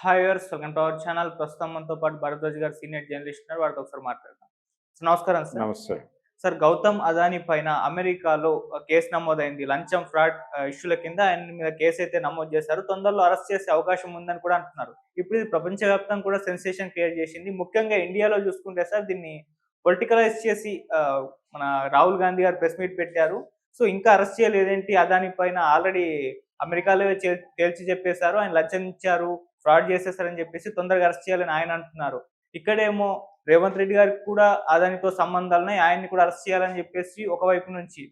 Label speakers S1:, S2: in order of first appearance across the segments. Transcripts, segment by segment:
S1: Hi viewers, welcome to our channel. ప్రస్తుతం మనతో పాటు భరద్వాజ్ గారు సీనియర్ జర్నలిస్ట్ ఉన్నారు. వారితో ఒకసారి మాట్లాడదాం. నమస్కారం సార్.
S2: నమస్తే.
S1: సార్, గౌతమ్ అదానీ పైన అమెరికాలో కేసు నమోదైంది. లంచం ఫ్రాడ్ ఇష్యూల కింద ఆయన మీద కేసు అయితే నమోదు చేశారు. తొందరలో అరెస్ట్ చేసే అవకాశం ఉందని కూడా అంటున్నారు. ఇప్పుడు ఇది ప్రపంచవ్యాప్తంగా కూడా సెన్సేషన్ క్రియేట్ చేసింది. ముఖ్యంగా ఇండియాలో చూసుకుంటే సార్, దీన్ని పొలిటికలైజ్ చేసి మన రాహుల్ గాంధీ గారు ప్రెస్ మీట్ పెట్టారు. సో ఇంకా అరెస్ట్ చేయలేదేంటి, అదానీ పైన ఆల్రెడీ అమెరికాలో తేల్చి చెప్పేశారు, ఆయన లంచం ఇచ్చారు, ఫ్రాడ్ చేసేసారని చెప్పేసి తొందరగా అరెస్ట్ చేయాలని ఆయన అంటున్నారు. ఇక్కడేమో రేవంత్ రెడ్డి గారికి కూడా అదానితో సంబంధాలున్నాయి, ఆయన్ని కూడా అరెస్ట్ చేయాలని చెప్పేసి ఒకవైపు నుంచి,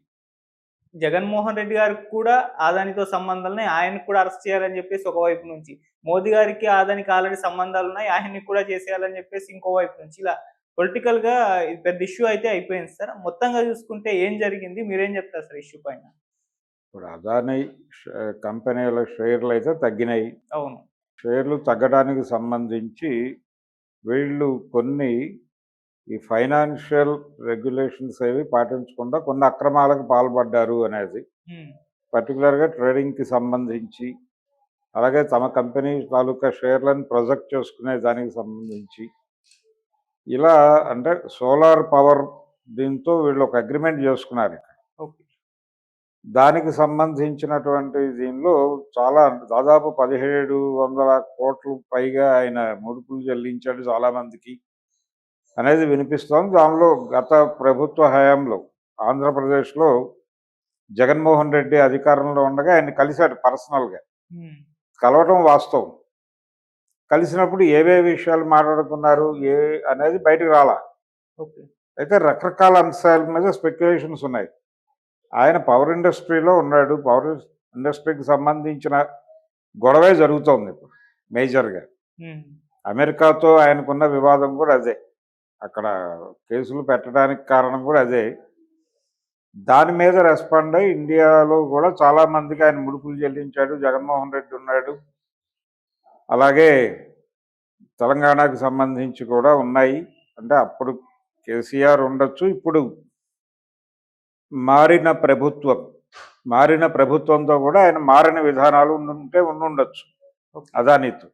S1: జగన్మోహన్ రెడ్డి గారికి కూడా అదానితో సంబంధాలున్నాయి, ఆయన్ని కూడా అరెస్ట్ చేయాలని చెప్పేసి ఒకవైపు నుంచి, మోదీ గారికి అదానికి ఆల్రెడీ సంబంధాలున్నాయి, ఆయన్ని కూడా చేసేయాలని చెప్పేసి ఇంకోవైపు నుంచి, ఇలా పొలిటికల్ గా ఇది పెద్ద ఇష్యూ అయితే అయిపోయింది సార్. మొత్తంగా చూసుకుంటే ఏం జరిగింది, మీరేం చెప్తారు సార్ ఇష్యూ పైన?
S2: ఇప్పుడు అదానీ కంపెనీల షేర్లు అయితే తగ్గినాయి.
S1: అవును.
S2: షేర్లు తగ్గడానికి సంబంధించి వీళ్ళు కొన్ని ఈ ఫైనాన్షియల్ రెగ్యులేషన్స్ ఏవి పాటించకుండా కొన్ని అక్రమాలకు పాల్పడ్డారు అనేది, పర్టికులర్గా ట్రేడింగ్కి సంబంధించి, అలాగే తమ కంపెనీ తాలూకా షేర్లను ప్రొజెక్ట్ చేసుకునే దానికి సంబంధించి, ఇలా అంటే సోలార్ పవర్ దీంతో వీళ్ళు ఒక అగ్రిమెంట్ చేసుకున్నారు.
S1: ఓకే.
S2: దానికి సంబంధించినటువంటి దీనిలో చాలా దాదాపు 1700 కోట్లు పైగా ఆయన ముడుపులు చెల్లించాడు చాలామందికి అనేది వినిపిస్తోంది. దానిలో గత ప్రభుత్వ హయాంలో ఆంధ్రప్రదేశ్లో జగన్మోహన్ రెడ్డి అధికారంలో ఉండగా ఆయన కలిశాడు పర్సనల్గా. కలవటం వాస్తవం. కలిసినప్పుడు ఏవే విషయాలు మాట్లాడుకున్నారు అనేది బయటకు రాలా. అయితే రకరకాల అంశాల మీద స్పెక్యులేషన్స్ ఉన్నాయి. ఆయన పవర్ ఇండస్ట్రీలో ఉన్నాడు. పవర్ ఇండస్ట్రీకి సంబంధించిన గొడవే జరుగుతోంది ఇప్పుడు మేజర్గా. అమెరికాతో ఆయనకున్న వివాదం కూడా అదే. అక్కడ కేసులు పెట్టడానికి కారణం కూడా అదే. దాని మీద రెస్పాండ్ అయ్యి ఇండియాలో కూడా చాలామందికి ఆయన ముడుపులు చెల్లించాడు. జగన్మోహన్ రెడ్డి ఉన్నాడు, అలాగే తెలంగాణకు సంబంధించి కూడా ఉన్నాయి. అంటే అప్పుడు కేసీఆర్ ఉండొచ్చు, ఇప్పుడు మారిన ప్రభుత్వంతో కూడా ఆయన మారిన విధానాలు ఉండుండొచ్చు అదానీతో.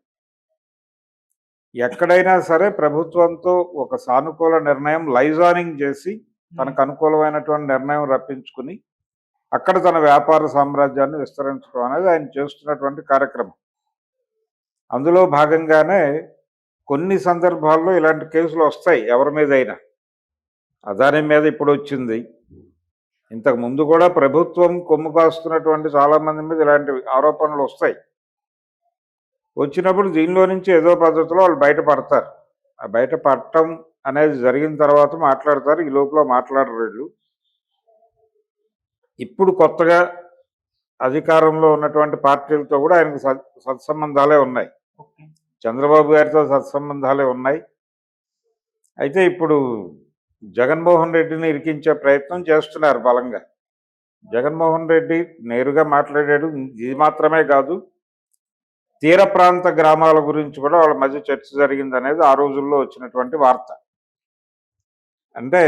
S2: ఎక్కడైనా సరే ప్రభుత్వంతో ఒక సానుకూల నిర్ణయం లైజానింగ్ చేసి తనకు అనుకూలమైనటువంటి నిర్ణయం రప్పించుకుని అక్కడ తన వ్యాపార సామ్రాజ్యాన్ని విస్తరించడం అనేది ఆయన చేస్తున్నటువంటి కార్యక్రమం. అందులో భాగంగానే కొన్ని సందర్భాల్లో ఇలాంటి కేసులు వస్తాయి ఎవరి మీద అయినా. అదానీ మీద ఇప్పుడు వచ్చింది. ఇంతకు ముందు కూడా ప్రభుత్వం కొమ్ము కాస్తున్నటువంటి చాలామంది మీద ఇలాంటి ఆరోపణలు వస్తాయి. వచ్చినప్పుడు దీనిలో నుంచి ఏదో పద్ధతిలో వాళ్ళు బయటపడతారు. ఆ బయటపడటం అనేది జరిగిన తర్వాత మాట్లాడతారు. ఈ లోపల మాట్లాడరు వీళ్ళు. ఇప్పుడు కొత్తగా అధికారంలో ఉన్నటువంటి పార్టీలతో కూడా ఆయనకు సత్సంబంధాలే ఉన్నాయి. చంద్రబాబు గారితో సత్సంబంధాలే ఉన్నాయి. అయితే ఇప్పుడు జగన్మోహన్ రెడ్డిని ఇరికించే ప్రయత్నం చేస్తున్నారు బలంగా. జగన్మోహన్ రెడ్డి నేరుగా మాట్లాడాడు. ఇది మాత్రమే కాదు, తీర ప్రాంత గ్రామాల గురించి కూడా వాళ్ళ మధ్య చర్చ జరిగిందనేది ఆ రోజుల్లో వచ్చినటువంటి వార్త. అంటే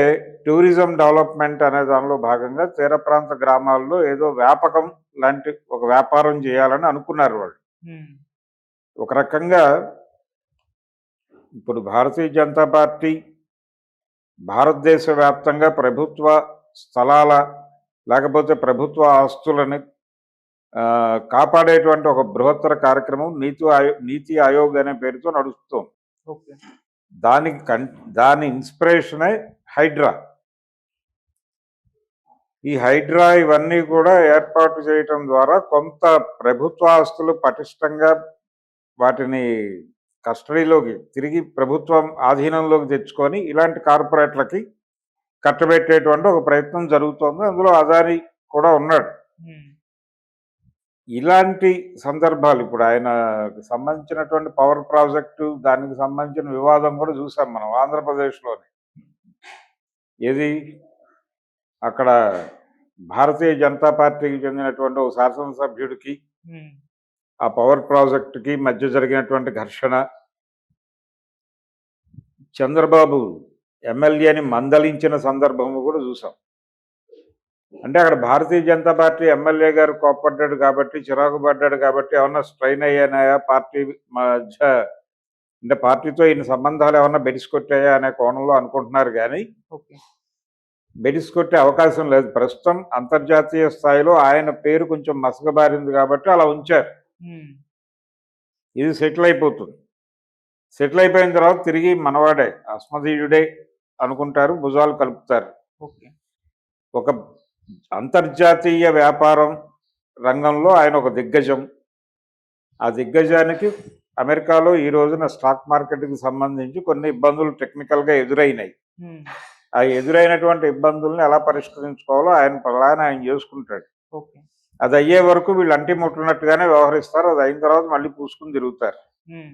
S2: టూరిజం డెవలప్మెంట్ అనే దానిలో భాగంగా తీర ప్రాంత గ్రామాల్లో ఏదో వ్యాపకం లాంటి ఒక వ్యాపారం చేయాలని అనుకున్నారు వాళ్ళు. ఒక రకంగా ఇప్పుడు భారతీయ జనతా పార్టీ భారతదేశ వ్యాప్తంగా ప్రభుత్వ స్థలాల లేకపోతే ప్రభుత్వ ఆస్తులని కాపాడేటువంటి ఒక బృహత్తర కార్యక్రమం నీతి ఆయోగ్ అనే పేరుతో నడుస్తుంది. దాని ఇన్స్పిరేషనే హైడ్రా. ఈ హైడ్రా ఇవన్నీ కూడా ఏర్పాటు చేయటం ద్వారా కొంత ప్రభుత్వ ఆస్తులు పటిష్టంగా వాటిని కస్టడీలోకి తిరిగి ప్రభుత్వం ఆధీనంలోకి తెచ్చుకొని ఇలాంటి కార్పొరేట్లకి కట్టబెట్టేటువంటి ఒక ప్రయత్నం జరుగుతోంది. అందులో అదానీ కూడా ఉన్నాడు. ఇలాంటి సందర్భాలు ఇప్పుడు ఆయనకు సంబంధించినటువంటి పవర్ ప్రాజెక్టు, దానికి సంబంధించిన వివాదం కూడా చూసాం మనం ఆంధ్రప్రదేశ్లోనే. ఏది అక్కడ భారతీయ జనతా పార్టీకి చెందినటువంటి ఒక శాసనసభ్యుడికి ఆ పవర్ ప్రాజెక్టుకి మధ్య జరిగినటువంటి ఘర్షణ, చంద్రబాబు ఎమ్మెల్యేని మందలించిన సందర్భము కూడా చూసాం. అంటే అక్కడ భారతీయ జనతా పార్టీ ఎమ్మెల్యే గారు కోప్పడ్డాడు కాబట్టి, చిరాకు పడ్డాడు కాబట్టి ఏమన్నా స్ట్రెయిన్ అయ్యానాయా పార్టీ మధ్య, అంటే పార్టీతో ఈయన సంబంధాలు ఏమన్నా బెడిసికొట్టాయా అనే కోణంలో అనుకుంటున్నారు కానీ
S1: ఓకే.
S2: బెడిసికొట్టే అవకాశం లేదు. ప్రస్తుతం అంతర్జాతీయ స్థాయిలో ఆయన పేరు కొంచెం మసకబారింది కాబట్టి అలా ఉంచారు.
S1: హ్మ్.
S2: ఇది సెటిల్ అయిపోతుంది. సెటిల్ అయిపోయిన తర్వాత తిరిగి మనవాడే, అస్మదీయుడే అనుకుంటారు, భుజాలు కలుపుతారు.
S1: ఓకే.
S2: ఒక అంతర్జాతీయ వ్యాపారం రంగంలో ఆయన ఒక దిగ్గజం. ఆ దిగ్గజానికి అమెరికాలో ఈ రోజున స్టాక్ మార్కెట్కి సంబంధించి కొన్ని ఇబ్బందులు టెక్నికల్గా ఎదురైనాయి.
S1: హ్మ్.
S2: ఆ ఎదురైనటువంటి ఇబ్బందుల్ని ఎలా పరిష్కరించుకోవాలో ఆయన ప్లాన్ ఆయన చేసుకుంటాడు.
S1: ఓకే.
S2: అది అయ్యే వరకు వీళ్ళు అంటి ముట్టనట్టుగానే వ్యవహరిస్తారు. అది అయిన తర్వాత మళ్ళీ పూసుకుని తిరుగుతారు.
S1: హ్మ్.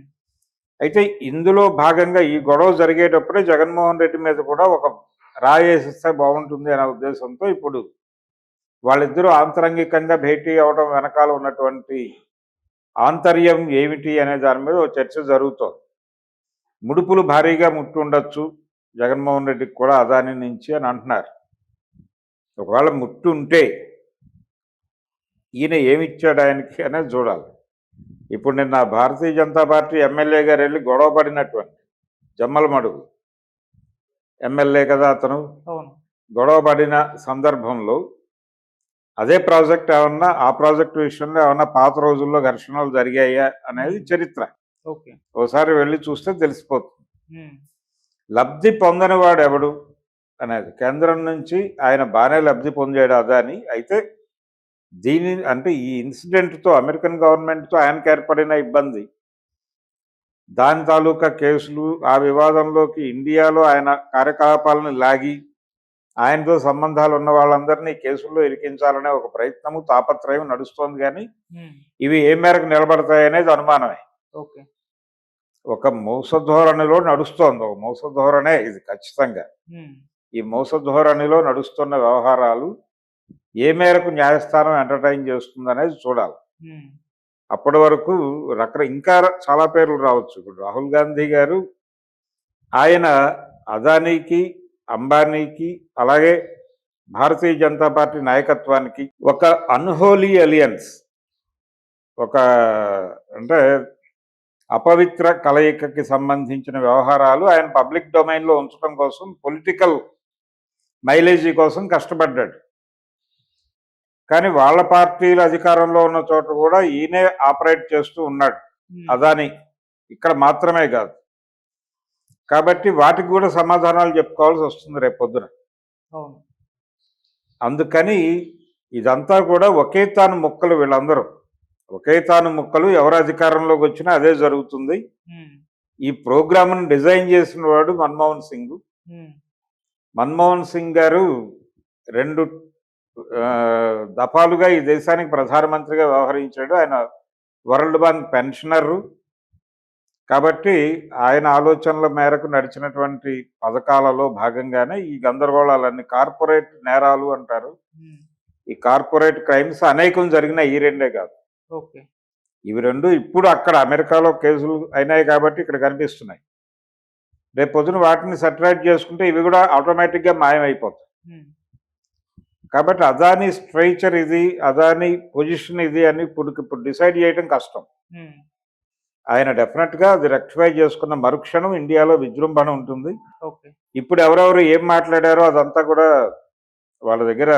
S2: అయితే ఇందులో భాగంగా ఈ గొడవ జరిగేటప్పుడే జగన్మోహన్ రెడ్డి మీద కూడా ఒక రాయేసిస్తే బాగుంటుంది అనే ఉద్దేశంతో ఇప్పుడు వాళ్ళిద్దరూ ఆంతరంగికంగా భేటీ అవడం వెనకాల ఉన్నటువంటి ఆంతర్యం ఏమిటి అనే దాని మీద ఒక చర్చ జరుగుతోంది. ముడుపులు భారీగా ముట్టుండొచ్చు జగన్మోహన్ రెడ్డికి కూడా అదాని నుంచి అని అంటున్నారు. ఒకవేళ ముట్టు ఉంటే ఈయన ఏమిచ్చాడు ఆయనకి అనేది చూడాలి. ఇప్పుడు నిన్న భారతీయ జనతా పార్టీ ఎమ్మెల్యే గారు వెళ్ళి గొడవ పడినటువంటి జమ్మలమడుగు ఎమ్మెల్యే కదా అతను,
S1: అవును.
S2: గొడవ పడిన సందర్భంలో అదే ప్రాజెక్ట్ ఏమన్నా, ఆ ప్రాజెక్టు విషయంలో ఏమన్నా పాత రోజుల్లో ఘర్షణలు జరిగాయా అనేది చరిత్ర.
S1: ఓకే.
S2: ఓసారి వెళ్ళి చూస్తే తెలిసిపోతుంది.
S1: హ్మ్.
S2: లబ్ధి పొందని వాడు ఎవడు అనేది కేంద్రం నుంచి ఆయన బాగానే లబ్ధి పొందాడు అదాని. అయితే దీని అంటే ఈ ఇన్సిడెంట్తో అమెరికన్ గవర్నమెంట్తో ఆయనకు ఏర్పడిన ఇబ్బంది, దాని తాలూకా కేసులు, ఆ వివాదంలోకి ఇండియాలో ఆయన కార్యకలాపాలను లాగి ఆయనతో సంబంధాలు ఉన్న వాళ్ళందరినీ కేసుల్లో ఇరికించాలనే ఒక ప్రయత్నము, తాపత్రయం నడుస్తోంది. కానీ
S1: హ్మ్.
S2: ఇవి ఏ మేరకు నిలబడతాయనేది అనుమానమే.
S1: ఓకే.
S2: ఒక మోస ధోరణిలో నడుస్తోంది. ఒక మోస ధోరణే ఇది ఖచ్చితంగా.
S1: హ్మ్.
S2: ఈ మోస ధోరణిలో నడుస్తున్న వ్యవహారాలు ఏ మేరకు న్యాయస్థానం ఎంటర్టైన్ చేస్తుంది అనేది చూడాలి.
S1: హ్మ్.
S2: అప్పటి వరకు ఇంకా చాలా పేర్లు రావచ్చు. ఇప్పుడు రాహుల్ గాంధీ గారు ఆయన అదానీకి, అంబానీకి, అలాగే భారతీయ జనతా పార్టీ నాయకత్వానికి ఒక అన్హోలీ అలియన్స్, ఒక అంటే అపవిత్ర కలయికకి సంబంధించిన వ్యవహారాలు ఆయన పబ్లిక్ డొమైన్లో ఉంచడం కోసం, పొలిటికల్ మైలేజీ కోసం కష్టపడ్డాడు. కానీ వాళ్ళ పార్టీలు అధికారంలో ఉన్న చోట కూడా ఈయనే ఆపరేట్ చేస్తూ ఉన్నాడు
S1: హ్మ్.
S2: అదాని, ఇక్కడ మాత్రమే కాదు. కాబట్టి వాటికి కూడా సమాధానాలు చెప్పుకోవాల్సి వస్తుంది రేపు పొద్దున.
S1: అవును.
S2: అందుకని ఇదంతా కూడా ఒకే తాను ముక్కలు, వీళ్ళందరూ ఒకే తాను ముక్కలు, ఎవరు అధికారంలోకి వచ్చినా అదే జరుగుతుంది.
S1: హ్మ్.
S2: ఈ ప్రోగ్రామ్ను డిజైన్ చేసిన వాడు మన్మోహన్ సింగ్.
S1: హ్మ్.
S2: మన్మోహన్ సింగ్ గారు 2 దఫాలుగా ఈ దేశానికి ప్రధానమంత్రిగా వ్యవహరించాడు. ఆయన వరల్డ్ బ్యాంక్ పెన్షనరు. కాబట్టి ఆయన ఆలోచనల మేరకు నడిచినటువంటి పథకాలలో భాగంగానే ఈ గందరగోళాలన్నీ, కార్పొరేట్ నేరాలు అంటారు,
S1: హ్మ్.
S2: ఈ కార్పొరేట్ క్రైమ్స్ అనేకం జరిగినాయి, ఈ రెండే కాదు.
S1: ఓకే.
S2: ఇవి రెండు ఇప్పుడు అక్కడ అమెరికాలో కేసులు అయినాయి కాబట్టి ఇక్కడ కనిపిస్తున్నాయి. రేపు పొద్దున వాటిని సటరైట్ చేసుకుంటే ఇవి కూడా ఆటోమేటిక్గా మాయమైపోతాయి.
S1: హ్మ్.
S2: కాబట్టి అదాని స్ట్రైచర్ ఇది, అదాని పొజిషన్ ఇది అని ఇప్పుడు డిసైడ్ చేయడం కష్టం.
S1: హ్మ్.
S2: ఆయన డెఫినెట్గా అది రెక్టిఫై చేసుకున్న మరుక్షణం ఇండియాలో విజృంభణ ఉంటుంది.
S1: ఓకే.
S2: ఇప్పుడు ఎవరెవరు ఏం మాట్లాడారో అదంతా కూడా వాళ్ళ దగ్గర